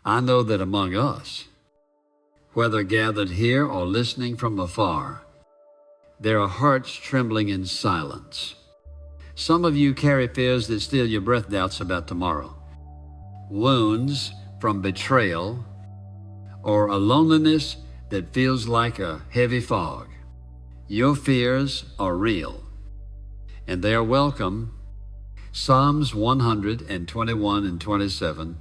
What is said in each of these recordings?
I know that among us, whether gathered here or listening from afar, there are hearts trembling in silence. Some of you carry fears that steal your breath, doubts about tomorrow, wounds from betrayal, or a loneliness that feels like a heavy fog. Your fears are real, and they are welcome. Psalms 121 and 27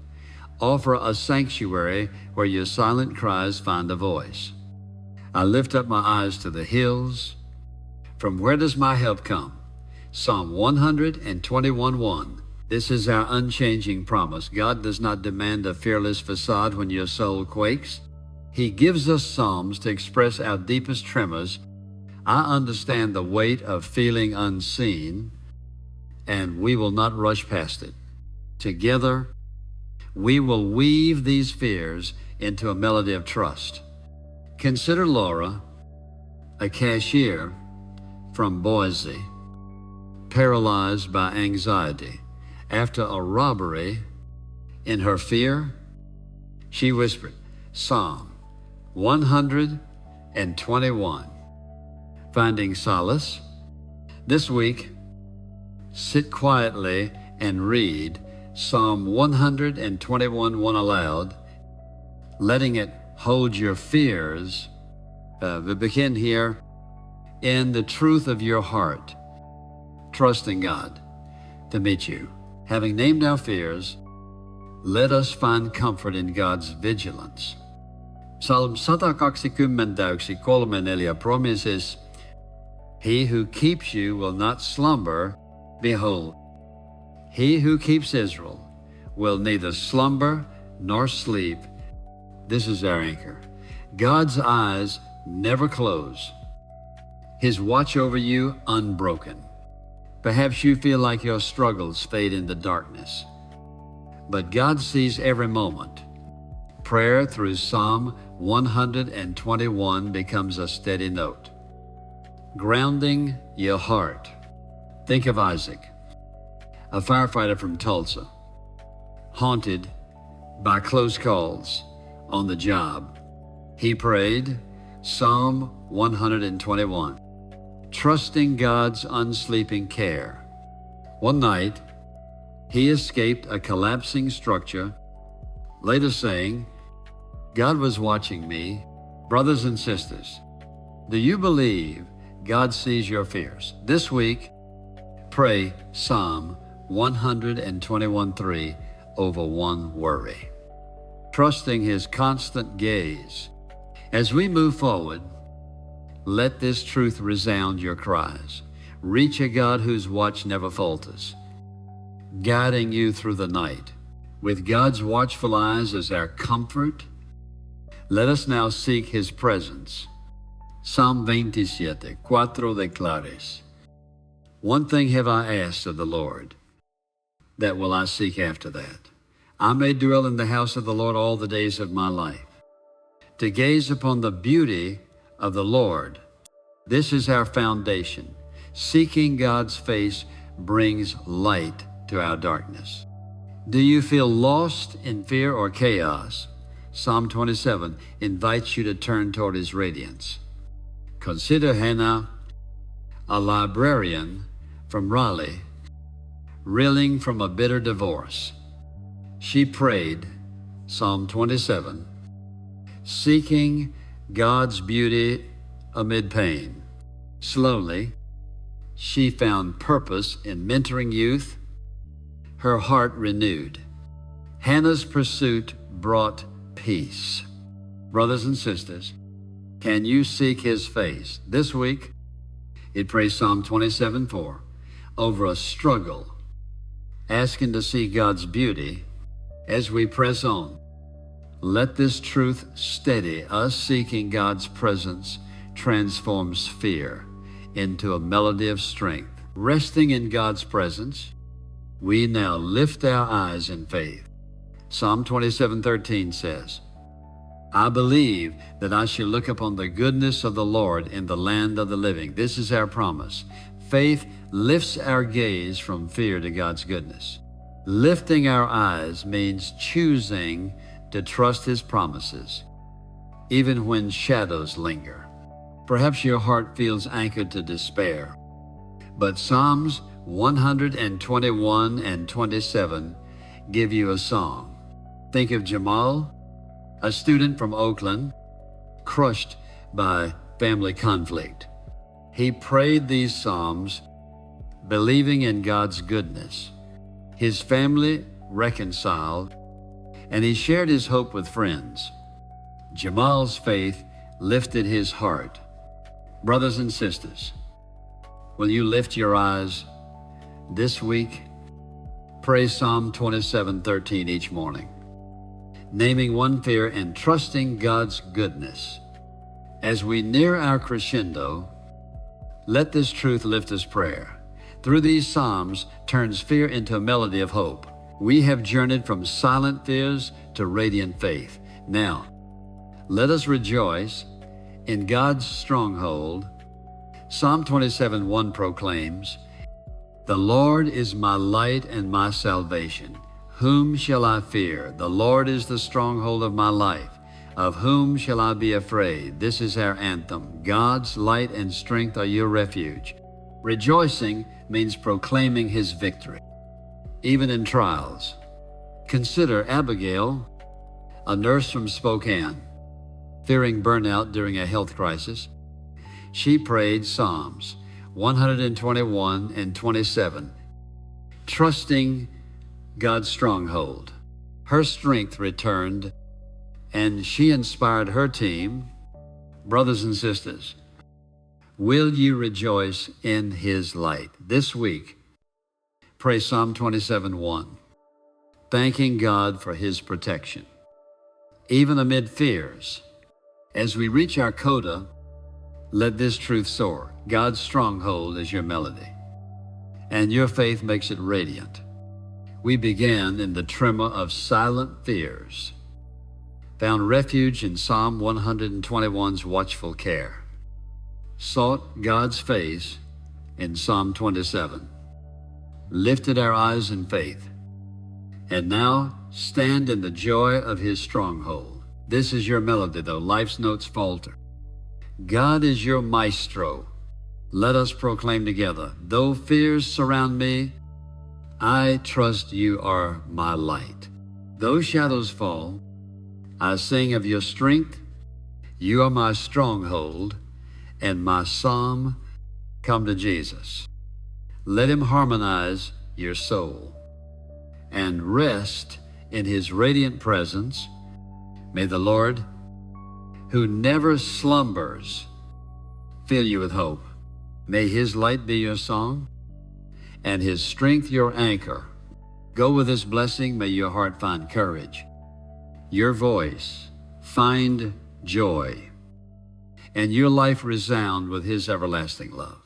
offer a sanctuary where your silent cries find a voice. I lift up my eyes to the hills. From where does my help come? Psalm 121:1. This is our unchanging promise. God does not demand a fearless facade when your soul quakes. He gives us psalms to express our deepest tremors. I understand the weight of feeling unseen, and we will not rush past it. Together, we will weave these fears into a melody of trust. Consider Laura, a cashier from Boise, paralyzed by anxiety after a robbery. In her fear, she whispered Psalm 121, finding solace. This week, sit quietly and read Psalm 121:1 aloud, letting it hold your fears. We begin here in the truth of your heart, trusting God to meet you. Having named our fears, let us find comfort in God's vigilance. Psalm 121:3 promises, He who keeps you will not slumber. Behold, He who keeps Israel will neither slumber nor sleep. This is our anchor. God's eyes never close, His watch over you unbroken. Perhaps you feel like your struggles fade into darkness, but God sees every moment. Prayer through Psalm 121 becomes a steady note, grounding your heart. Think of Isaac, a firefighter from Tulsa, haunted by close calls on the job. He prayed Psalm 121, trusting God's unsleeping care. One night, he escaped a collapsing structure, later saying, God was watching me. Brothers and sisters, do you believe God sees your fears? This week, pray Psalm 121:3 over one worry, trusting His constant gaze. As we move forward, let this truth resound your cries. Reach a God whose watch never falters, guiding you through the night. With God's watchful eyes as our comfort, let us now seek His presence. Psalm 27:4 declares, One thing have I asked of the Lord, that will I seek after that. I may dwell in the house of the Lord all the days of my life, to gaze upon the beauty of the Lord. This is our foundation. Seeking God's face brings light to our darkness. Do you feel lost in fear or chaos? Psalm 27 invites you to turn toward His radiance. Consider Hannah, a librarian from Raleigh, reeling from a bitter divorce. She prayed Psalm 27, seeking God's beauty amid pain. Slowly, she found purpose in mentoring youth, her heart renewed. Hannah's pursuit brought peace. Brothers and sisters, can you seek His face? This week, it prays Psalm 27:4 over a struggle, asking to see God's beauty as we press on. Let this truth steady us. Seeking God's presence transforms fear into a melody of strength. Resting in God's presence, we now lift our eyes in faith. Psalm 27:13 says, I believe that I shall look upon the goodness of the Lord in the land of the living. This is our promise. Faith lifts our gaze from fear to God's goodness. Lifting our eyes means choosing to trust His promises, even when shadows linger. Perhaps your heart feels anchored to despair, but Psalms 121 and 27 give you a song. Think of Jamal, a student from Oakland, crushed by family conflict. He prayed these Psalms, believing in God's goodness. His family reconciled, and he shared his hope with friends. Jamal's faith lifted his heart. Brothers and sisters, will you lift your eyes this week? Pray Psalm 27:13 each morning, naming one fear and trusting God's goodness. As we near our crescendo, let this truth lift us prayer. Through these Psalms turns fear into a melody of hope. We have journeyed from silent fears to radiant faith. Now, let us rejoice in God's stronghold. Psalm 27:1 proclaims, "The Lord is my light and my salvation. Whom shall I fear? The Lord is the stronghold of my life. Of whom shall I be afraid?" This is our anthem. God's light and strength are your refuge. Rejoicing means proclaiming His victory, even in trials. Consider Abigail, a nurse from Spokane, fearing burnout during a health crisis. She prayed Psalms 121 and 27, trusting God's stronghold. Her strength returned, and she inspired her team. Brothers and sisters, will you rejoice in His light? This week, pray Psalm 27:1, thanking God for His protection, even amid fears. As we reach our coda, let this truth soar. God's stronghold is your melody, and your faith makes it radiant. We began in the tremor of silent fears, found refuge in Psalm 121's watchful care, sought God's face in Psalm 27, lifted our eyes in faith, and now stand in the joy of His stronghold. This is your melody, though life's notes falter. God is your maestro. Let us proclaim together, though fears surround me, I trust you are my light. Though shadows fall, I sing of your strength. You are my stronghold and my psalm. Come to Jesus. Let Him harmonize your soul and rest in His radiant presence. May the Lord, who never slumbers, fill you with hope. May His light be your song and His strength your anchor. Go with this blessing. May your heart find courage, your voice find joy, and your life resound with His everlasting love.